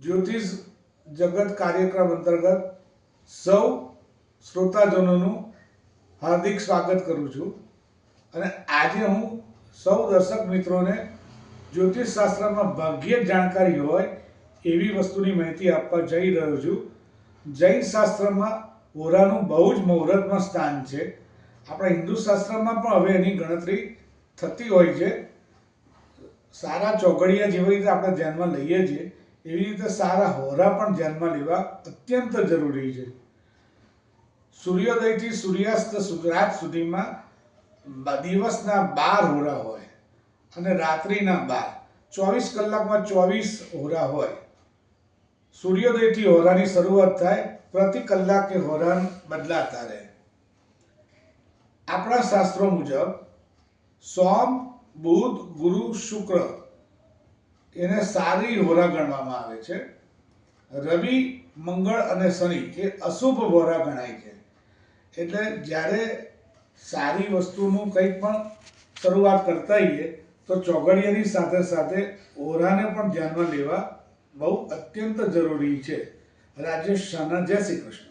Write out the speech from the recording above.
જ્યોતિષ જગત કાર્યક્રમ અંતર્ગત સૌ શ્રોતાજનોનું હાર્દિક સ્વાગત કરું છું અને આજે હું સૌ દર્શક મિત્રોને જ્યોતિષ શાસ્ત્રમાં ભાગ્યે જ જાણકારી હોય એવી વસ્તુની માહિતી આપવા જઈ રહ્યો છું। જૈન શાસ્ત્રમાં હોરાનું બહુ જ મુહૂર્તમાં સ્થાન છે। આપણા હિન્દુ શાસ્ત્રમાં પણ હવે એની ગણતરી થતી હોય છે। સારા ચોઘડિયા જેવી રીતે આપણે ધ્યાનમાં લઈએ છીએ એવી રીતે સારા હોરા પણ ધ્યાનમાં લેવા અત્યંત જરૂરી છે। સૂર્યોદયથી સૂર્યાસ્ત રાત સુધીમાં દિવસના 12 હોરા હોય અને રાત્રિના 12 24 કલાકમાં 24 હોરા હોય। સૂર્યોદયથી હોરાની શરૂઆત થાય, પ્રતિ કલાકે હોરા બદલાતા રહે। આપણા શાસ્ત્રો મુજબ સોમ, બુધ, ગુરુ, શુક્ર એને સારી હોરા ગણવામાં આવે છે। રવિ, મંગળ અને શનિ એ અશુભ હોરા ગણાય છે। એટલે જ્યારે સારી વસ્તુનું કંઈ પણ શરૂઆત કરતા હોઈએ તો ચોઘડિયાની સાથે સાથે હોરાને પણ ધ્યાનમાં લેવા બહુ અત્યંત જરૂરી છે। રાજેશ શાહના, જય શ્રી કૃષ્ણ।